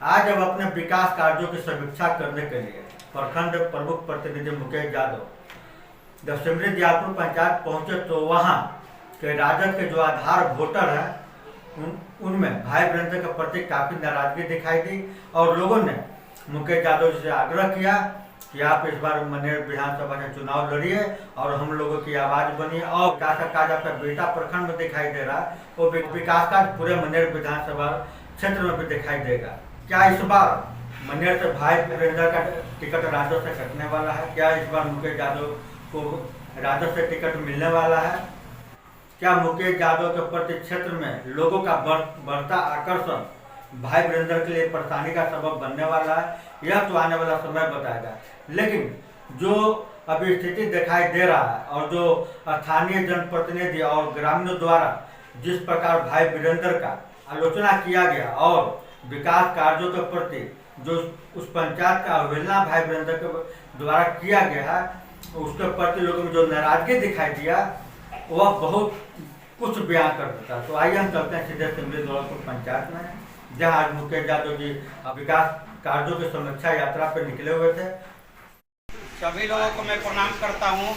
आज अब अपने विकास कार्यों की समीक्षा करने के लिए प्रखंड प्रमुख प्रतिनिधि मुकेश यादव जब सिमरी दियालपुर पंचायत पहुंचे तो वहां के राजद के जो आधार वोटर हैं उनमें भाई वीरेंद्र के प्रति काफी नाराजगी दिखाई दी और लोगों ने मुकेश यादव से आग्रह किया कि आप इस बार मनेर विधानसभा से चुनाव लड़िए और हम लोगों की आवाज बनिए और विकास का कार्य आपका बेटा प्रखंड में दिखाई दे रहा है वो विकास का पूरे मनेर विधानसभा क्षेत्र में भी दिखाई देगा। क्या इस बार मनेर से भाई वीरेंद्र का टिकट राजद से कटने वाला है? क्या इस बार मुकेश यादव को राजद से टिकट मिलने वाला है? क्या मुकेश यादव के प्रति क्षेत्र में लोगों का बढ़ता आकर्षण भाई वीरेंद्र के लिए परेशानी का सबब बनने वाला है? यह तो आने वाला समय बताएगा। लेकिन जो अभी स्थिति दिखाई दे रहा है और जो स्थानीय जनप्रतिनिधि और ग्रामीणों द्वारा जिस प्रकार भाई वीरेंद्र का आलोचना किया गया और विकास कार्यों के प्रति जो उस पंचायत का अवहेलना भाई वीरेंद्र के द्वारा किया गया है उसके प्रति लोगों में जो नाराजगी दिखाई दिया वह बहुत कुछ बयां कर देता। तो आइए हम चलते हैं सीधे सिमरी दौलतपुर पंचायत में जहाँ आज मुकेश यादव जी विकास कार्यों की समीक्षा यात्रा पर निकले हुए थे। सभी लोगों को मैं प्रणाम करता हूँ।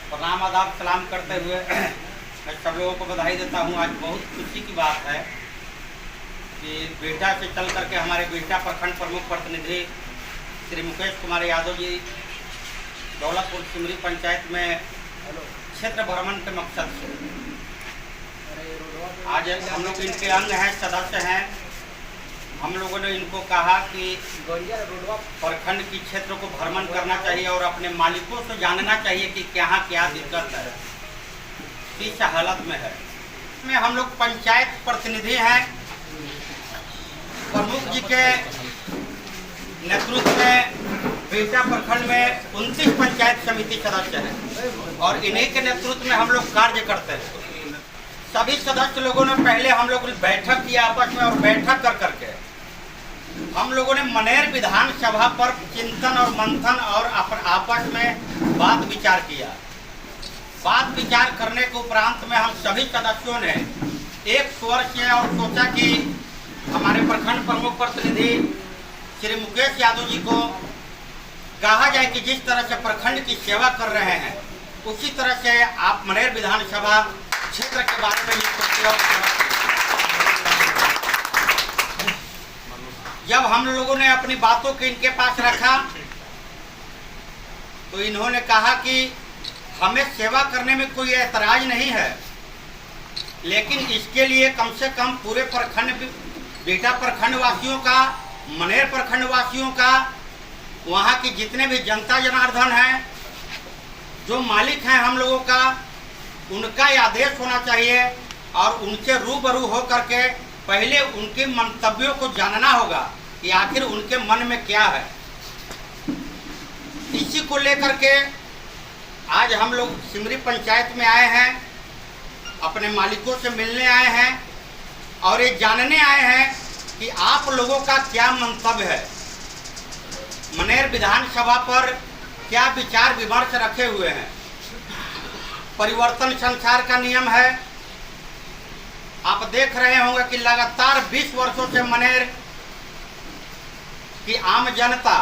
प्रणाम आदाब सलाम करते हुए मैं सब लोगों को बधाई देता हूँ। आज बहुत खुशी की बात है कि बेटा से चल करके हमारे बेटा प्रखंड प्रमुख प्रतिनिधि श्री मुकेश कुमार यादव जी दौलतपुर सिमरी पंचायत में क्षेत्र भ्रमण के मकसद से आज हम लोग इनके अंग हैं, सदस्य हैं। हम लोगों ने इनको कहा कि प्रखंड की क्षेत्र को भ्रमण करना चाहिए और अपने मालिकों से जानना चाहिए कि यहाँ क्या दिक्कत है, किस हालत में है। में हम लोग पंचायत प्रतिनिधि हैं। प्रमुख जी के नेतृत्व में बेटा प्रखंड में 29 पंचायत समिति सदस्य हैं और इन्हीं के नेतृत्व में हम लोग कार्य करते हैं। सभी सदस्य लोगों ने पहले हम लोग बैठक किया आपस में और बैठक कर करके हम लोगों ने मनेर विधानसभा पर चिंतन और मंथन और आपस में बात विचार किया। बात विचार करने के उपरांत में हम सभी सदस्यों ने एक स्वर से और सोचा कि हमारे प्रखंड प्रमुख प्रतिनिधि श्री मुकेश यादव जी को कहा जाए कि जिस तरह से प्रखंड की सेवा कर रहे हैं उसी तरह से आप मनेर विधानसभा क्षेत्र के बारे में जब हम लोगों ने अपनी बातों को इनके पास रखा तो इन्होंने कहा कि हमें सेवा करने में कोई ऐतराज नहीं है, लेकिन इसके लिए कम से कम पूरे प्रखंड बेटा प्रखंड वासियों का, मनेर प्रखंड वासियों का, वहाँ की जितने भी जनता जनार्दन हैं, जो मालिक हैं हम लोगों का, उनका आदेश होना चाहिए और उनसे रूबरू हो करके पहले उनके मंतव्यों को जानना होगा कि आखिर उनके मन में क्या है। इसी को लेकर के आज हम लोग सिमरी पंचायत में आए हैं, अपने मालिकों से मिलने आए हैं और ये जानने आए हैं कि आप लोगों का क्या मंतव्य है, मनेर विधानसभा पर क्या विचार विमर्श रखे हुए हैं। परिवर्तन संसार का नियम है। आप देख रहे होंगे कि लगातार 20 वर्षों से मनेर की आम जनता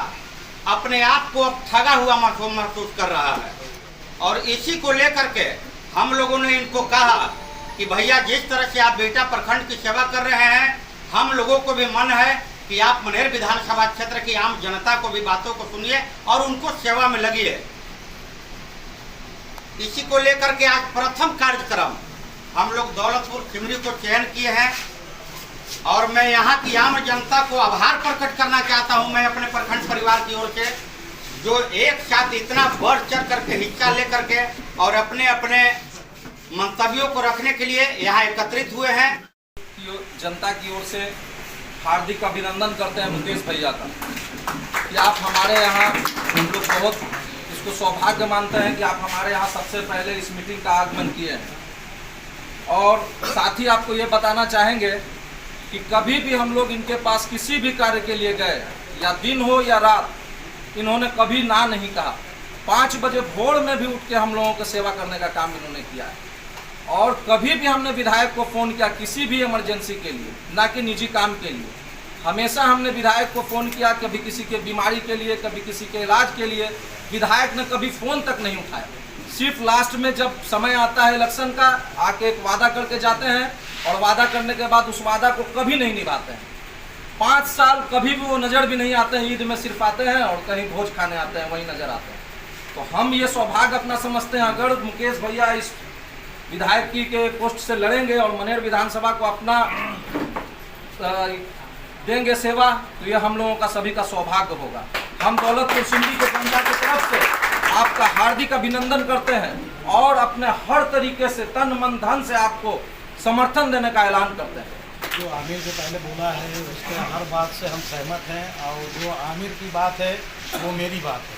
अपने आप को अब ठगा हुआ महसूस कर रहा है और इसी को लेकर के हम लोगों ने इनको कहा कि भैया जिस तरह से आप बेटा प्रखंड की सेवा कर रहे हैं, हम लोगों को भी मन है कि आप मनेर विधानसभा क्षेत्र की आम जनता को भी बातों को सुनिए और उनको सेवा में लगिए। इसी को लेकर के आज प्रथम कार्यक्रम हम लोग दौलतपुर सिमरी को चयन किए हैं और मैं यहाँ की आम जनता को आभार प्रकट करना चाहता हूँ। मैं अपने प्रखंड परिवार की ओर से जो एक साथ इतना बढ़ चढ़ करके हिस्सा लेकर के और अपने अपने मंतव्यों को रखने के लिए यहाँ एकत्रित हुए हैं। जनता की ओर से हार्दिक अभिनंदन करते हैं मुकेश भैया का कि आप हमारे यहाँ, हम लोग बहुत इसको सौभाग्य मानते हैं कि आप हमारे यहाँ सबसे पहले इस मीटिंग का आगमन किए हैं। और साथ ही आपको ये बताना चाहेंगे कि कभी भी हम लोग इनके पास किसी भी कार्य के लिए गए, या दिन हो या रात, इन्होंने कभी ना नहीं कहा। 5 बजे भोर में भी उठ के हम लोगों को सेवा करने का काम इन्होंने किया है। और कभी भी हमने विधायक को फ़ोन किया किसी भी इमरजेंसी के लिए, ना कि निजी काम के लिए, हमेशा हमने विधायक को फ़ोन किया, कभी किसी के बीमारी के लिए, कभी किसी के इलाज के लिए। विधायक ने कभी फ़ोन तक नहीं उठाया। सिर्फ लास्ट में जब समय आता है इलेक्शन का, आके एक वादा करके जाते हैं और वादा करने के बाद उस वादा को कभी नहीं निभाते हैं। 5 साल कभी भी वो नज़र भी नहीं आते हैं। ईद में सिर्फ आते हैं और कहीं भोज खाने आते हैं, वहीं नज़र आते हैं। तो हम ये सौभाग्य अपना समझते हैं, अगर मुकेश भैया इस विधायक की के पोस्ट से लड़ेंगे और मनेर विधानसभा को अपना देंगे सेवा, तो ये हम लोगों का सभी का सौभाग्य होगा। हम दौलतपुर सिमरी के जनता की तरफ से आपका हार्दिक अभिनंदन करते हैं और अपने हर तरीके से तन मन धन से आपको समर्थन देने का ऐलान करते हैं। जो आमिर जो पहले बोला है उसके हर बात से हम सहमत हैं, और जो आमिर की बात है वो मेरी बात है।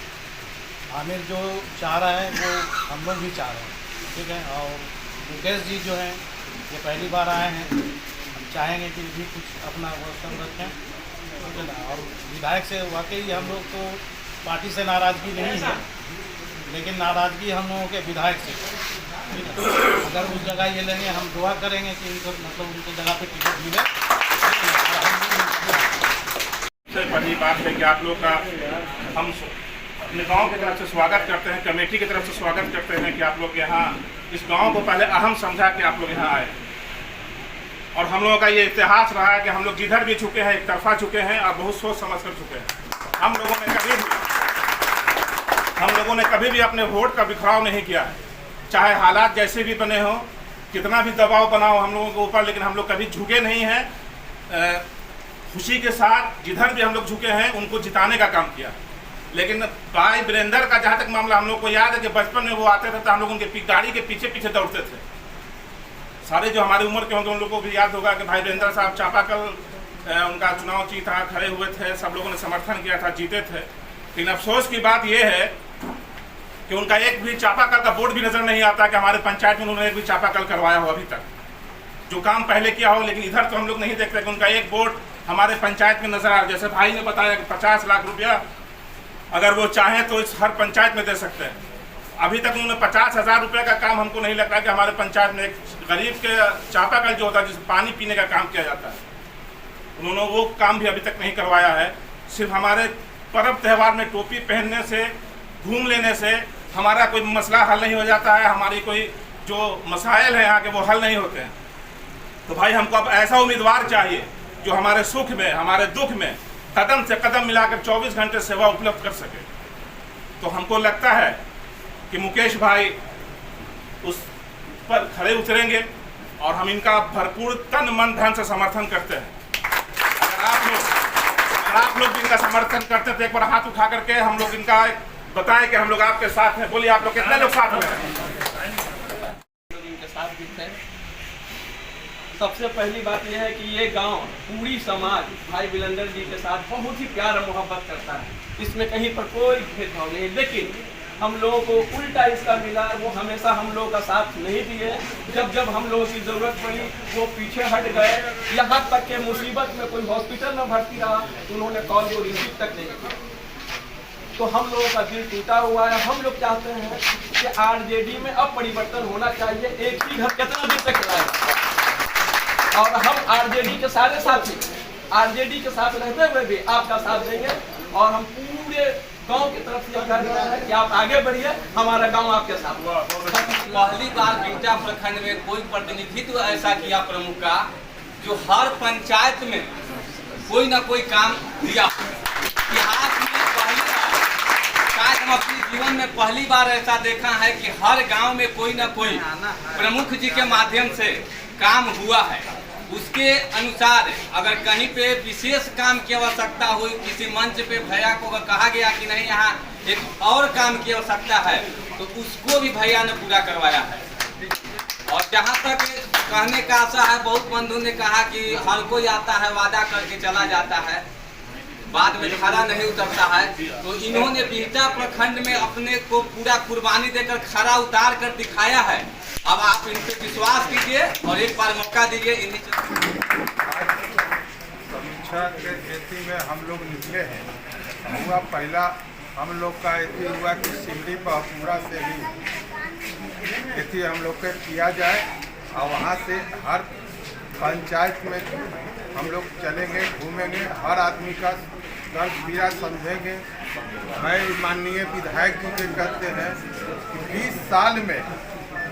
आमिर जो चाह रहा है वो हम लोग भी चाह रहे हैं, ठीक है। और मुकेश जी जो हैं ये पहली बार आए हैं, हम चाहेंगे कि भी कुछ अपना वर्तन रखें, ठीक है ना। और विधायक से वाकई हम लोग को पार्टी से नाराज़गी नहीं है, लेकिन नाराज़गी हम लोगों के विधायक से, ठीक है। अगर उस जगह ये लेंगे, हम दुआ करेंगे कि इनको मतलब उनकी जगह पे टिकट मिले। सबसे पहली बात है कि आप लोग का हम अपने गांव की तरफ से स्वागत करते हैं, कमेटी की तरफ से स्वागत करते हैं कि आप लोग यहाँ इस गांव को पहले अहम समझा कि आप लोग यहाँ आए। और हम लोगों का ये इतिहास रहा है कि हम लोग जिधर भी झुके हैं एक तरफा झुके हैं और बहुत सोच समझ कर झुके हैं। हम लोगों ने कभी भी अपने वोट का बिखराव नहीं किया है, चाहे हालात जैसे भी बने हों, कितना भी दबाव बनाओ हम लोगों के ऊपर, लेकिन हम लोग कभी झुके नहीं हैं। खुशी के साथ जिधर भी हम लोग झुके हैं उनको जिताने का काम किया। लेकिन भाई वीरेंद्र का जहाँ तक मामला, हम लोग को याद है कि बचपन में वो आते थे तो हम लोग उनके गाड़ी के पीछे पीछे दौड़ते थे। सारे जो हमारी उम्र के होंगे उन लोगों को भी याद होगा कि भाई वीरेंद्र साहब चापाकल उनका चुनाव जीता, खड़े हुए थे, सब लोगों ने समर्थन किया था, जीते थे। लेकिन अफसोस की बात यह है कि उनका एक भी चापाकल का बोर्ड भी नजर नहीं आता कि हमारे पंचायत में उन्होंने एक भी चापाकल करवाया हो अभी तक, जो काम पहले किया हो। लेकिन इधर तो हम लोग नहीं देखते कि उनका एक बोर्ड हमारे पंचायत में नजर आ रहा है। जैसे भाई ने बताया कि 50 लाख रुपया अगर वो चाहें तो इस हर पंचायत में दे सकते हैं। अभी तक उन्होंने 50,000 रुपये का काम, हमको नहीं लगता कि हमारे पंचायत में एक गरीब के चापाकल जो होता है जिसमें पानी पीने का काम किया जाता है, उन्होंने वो काम भी अभी तक नहीं करवाया है। सिर्फ हमारे पर्व त्यौहार में टोपी पहनने से, घूम लेने से हमारा कोई मसला हल नहीं हो जाता है, हमारी कोई जो मसाइल हैं यहाँ के वो हल नहीं होते हैं। तो भाई हमको अब ऐसा उम्मीदवार चाहिए जो हमारे सुख में, हमारे दुख में कदम से कदम मिलाकर 24 घंटे सेवा उपलब्ध कर सके। तो हमको लगता है कि मुकेश भाई उस पर खड़े उतरेंगे और हम इनका भरपूर तन मन धन से समर्थन करते हैं। अगर आप लोग इनका समर्थन करते हैं तो एक बार हाथ उठा करके हम लोग इनका बताएं कि हम लोग आपके साथ हैं। बोलिए आप लोग कितने लोग साथ में हैं? इनके साथ भी थे। सबसे पहली बात यह है कि ये गांव, पूरी समाज भाई वीरेंद्र जी के साथ बहुत ही प्यार और मोहब्बत करता है, इसमें कहीं पर कोई भेदभाव नहीं। लेकिन हम लोगों को उल्टा इसका मिला, वो हमेशा हम लोगों का साथ नहीं दिए। जब हम लोगों की ज़रूरत पड़ी वो पीछे हट गए। यहाँ तक के मुसीबत में कोई हॉस्पिटल में भर्ती रहा तो उन्होंने कॉल को रिसीव तक नहीं किया। तो हम लोगों का दिल टूटा हुआ है। हम लोग चाहते हैं कि आरजेडी में अब परिवर्तन होना चाहिए। एक ही घर कितना दिन तक चलाएगा? और हम आरजेडी के सारे साथी आरजेडी के साथ रहते हुए भी आपका साथ देंगे और हम पूरे गांव की तरफ से कह रहे हैं कि आप आगे बढ़िए, हमारा गांव आपके साथ। पहली बार बिहटा प्रखंड में कोई प्रतिनिधित्व ऐसा किया प्रमुख का जो हर पंचायत में कोई ना कोई काम दिया। इतिहास में पहली बार, शायद हम अपने जीवन में पहली बार ऐसा देखा है कि हर गांव में कोई ना कोई प्रमुख जी के माध्यम से काम हुआ है। उसके अनुसार अगर कहीं पे विशेष काम की आवश्यकता हुई, किसी मंच पे भैया को अगर कहा गया कि नहीं यहाँ एक और काम की आवश्यकता है, तो उसको भी भैया ने पूरा करवाया है। और जहाँ तक कहने का आशा है, बहुत बंधु ने कहा कि हर कोई आता है वादा करके चला जाता है, बाद में खरा नहीं उतरता है। तो इन्होंने बिहटा प्रखंड में अपने को पूरा कुर्बानी देकर खरा उतार कर दिखाया है। अब आप इन पे विश्वास कीजिए और एक बार मौका दीजिए। समीक्षा के खेती में हम लोग निकले हैं। हुआ पहला हम लोग का खेती हुआ कि सिमरी बहुपुरा से भी खेती हम लोग के किया जाए और वहाँ से हर पंचायत में हम लोग चलेंगे, घूमेंगे, हर आदमी का दर्द पीड़ा समझेंगे। मैं माननीय विधायक जी के कहते हैं कि 20 साल में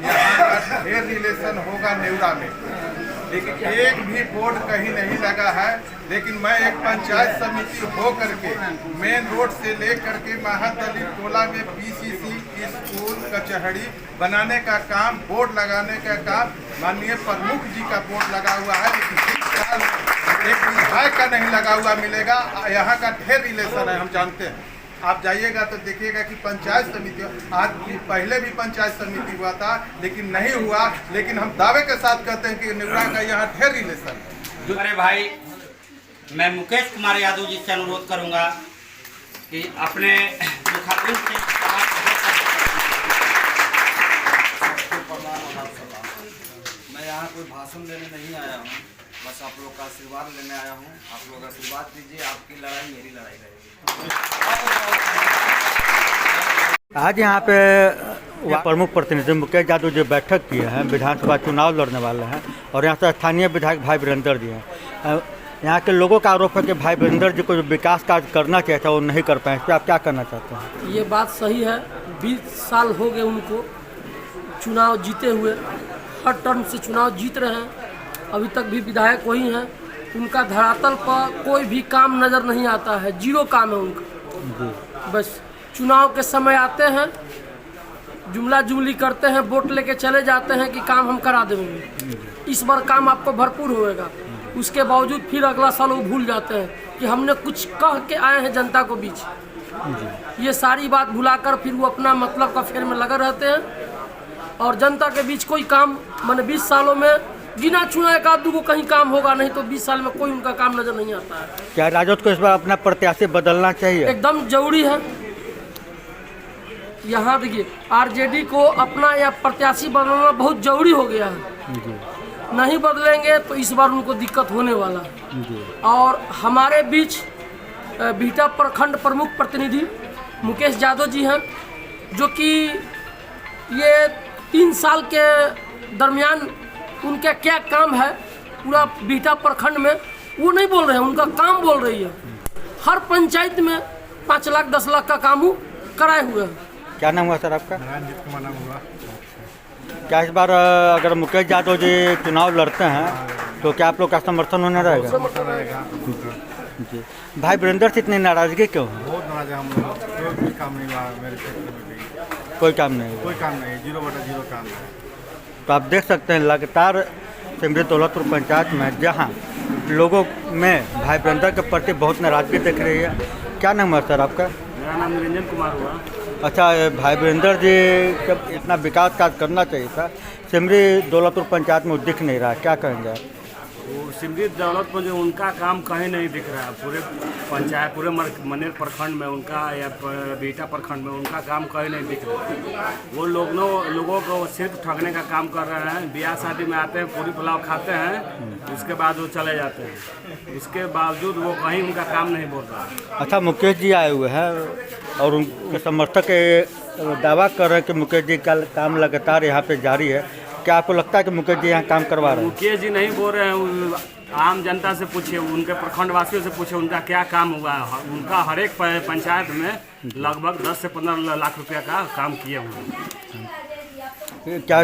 यहाँ का ढेर रिलेशन होगा नेवरा में, लेकिन एक भी बोर्ड कहीं नहीं लगा है। लेकिन मैं एक पंचायत समिति हो करके मेन रोड से ले करके महादलित टोला में पीसीसी स्कूल कचहरी बनाने का काम, बोर्ड लगाने का काम माननीय प्रमुख जी का बोर्ड लगा हुआ है, लेकिन 20 साल में एक विधायक का नहीं लगा हुआ मिलेगा। यहाँ का ढेर रिलेशन है, हम जानते हैं। आप जाइएगा तो देखिएगा कि पंचायत समिति आज पहले भी पंचायत समिति हुआ था लेकिन नहीं हुआ, लेकिन हम दावे के साथ कहते हैं कि नेवरा का यहाँ ढेर रिलेशन है। अरे भाई, मैं मुकेश कुमार यादव जी से अनुरोध करूंगा कि अपने मुखातिब से मैं यहाँ कोई भाषण देने नहीं आया हूँ, बस आप लोग का आशीर्वाद लेने आया हूँ। आप लोग आशीर्वाद दीजिए, आपकी लड़ाई मेरी लड़ाई रहेगी। आज यहाँ पे प्रमुख प्रतिनिधि मुकेश यादव जी बैठक किए हैं, विधानसभा चुनाव लड़ने वाले हैं और यहाँ से स्थानीय विधायक भाई वीरेंद्र जी हैं। यहाँ के लोगों का आरोप है कि भाई वीरेंद्र जी को जो विकास कार्य करना चाहिए था वो नहीं कर पाए। इस पर आप क्या करना चाहते हैं? ये बात सही है। 20 साल हो गए उनको चुनाव जीते हुए, हर टर्म से चुनाव जीत रहे हैं, अभी तक भी विधायक वही हैं। उनका धरातल पर कोई भी काम नज़र नहीं आता है, जीरो काम है उनका। बस चुनाव के समय आते हैं, जुमला जुमली करते हैं, वोट लेके चले जाते हैं कि काम हम करा देंगे, इस बार काम आपको भरपूर होएगा। उसके बावजूद फिर अगला साल वो भूल जाते हैं कि हमने कुछ कह के आए हैं जनता को बीच। ये सारी बात भुलाकर फिर वो अपना मतलब का फेर में लगे रहते हैं और जनता के बीच कोई काम, मैंने 20 सालों में गिना चुना एक आध दो को कहीं काम होगा, नहीं तो 20 साल में कोई उनका काम नजर नहीं आता है। क्या राजद को इस बार अपना प्रत्याशी बदलना चाहिए? एकदम जरूरी है। यहाँ देखिए, आरजेडी को अपना या प्रत्याशी बदलना बहुत जरूरी हो गया है। नहीं बदलेंगे तो इस बार उनको दिक्कत होने वाला है। और हमारे बीच बीटा प्रखंड प्रमुख प्रतिनिधि मुकेश यादव जी हैं, जो कि ये 3 साल के दरमियान उनका क्या काम है पूरा बीटा प्रखंड में वो नहीं बोल रहे हैं, उनका काम बोल रही है। हर पंचायत में 5 लाख 10 लाख का काम कराए हुए हैं। क्या नाम हुआ सर आपका? रंजीत कुमार नाम हुआ। क्या इस बार अगर मुकेश यादव जी चुनाव लड़ते हैं तो क्या आप लोग का समर्थन होने रहेगा? जी। भाई वीरेंद्र से इतनी नाराजगी क्यों है? बहुत नाराज है हम लोग। कोई काम नहीं हुआ मेरे क्षेत्र में भी। कोई काम नहीं हुआ? कोई काम नहीं, 0/0 काम है। तो आप देख सकते हैं लगातार सिमरी दौलतपुर पंचायत में जहां लोगों में भाई वीरेंद्र के प्रति बहुत नाराजगी दिख रही है। क्या नाम है सर आपका? मेरा नाम निरंजन कुमार हुआ। अच्छा, भाई वीरेंद्र जी का इतना विकास कार्य करना चाहिए था, सिमरी दौलतपुर पंचायत में दिख नहीं रहा, क्या कहेंगे आप? वो सिमरी दौलतपुर जो उनका काम कहीं नहीं दिख रहा है, पूरे पंचायत पूरे मनेर प्रखंड में उनका या बीटा प्रखंड में उनका काम कहीं नहीं दिख रहा है। वो लोगों को सिर्फ ठगने का काम कर रहे हैं। ब्याह शादी में आते हैं, पूरी पुलाव खाते हैं, उसके बाद वो चले जाते हैं। उसके बावजूद वो कहीं उनका काम नहीं बोल रहा है। अच्छा, मुकेश जी आए हुए हैं और उनके समर्थक दावा कर रहे हैं कि मुकेश जी का काम लगातार यहाँ पे जारी है। क्या आपको लगता है कि मुकेश जी यहाँ काम करवा रहे हैं? मुकेश जी नहीं बोल रहे हैं, आम जनता से पूछिए, उनके प्रखंड वासियों से पूछिए उनका क्या काम हुआ है। उनका हर एक पंचायत में लगभग 10 से 15 लाख रुपया का काम किए हुए हैं। क्या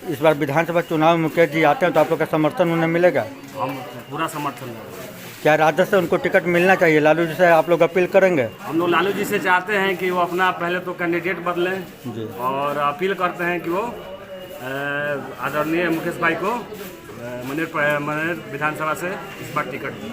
इस बार विधानसभा चुनाव में मुकेश जी आते हैं तो आप लोग का समर्थन उन्हें मिलेगा? हम पूरा समर्थन देंगे। क्या राजद से उनको टिकट मिलना चाहिए? लालू जी से आप लोग अपील करेंगे? हम लोग लालू जी से चाहते हैं कि वो अपना पहले तो कैंडिडेट बदलें जी, और अपील करते हैं कि वो आदरणीय मुकेश भाई को मनेर विधानसभा से इस बार टिकट दें।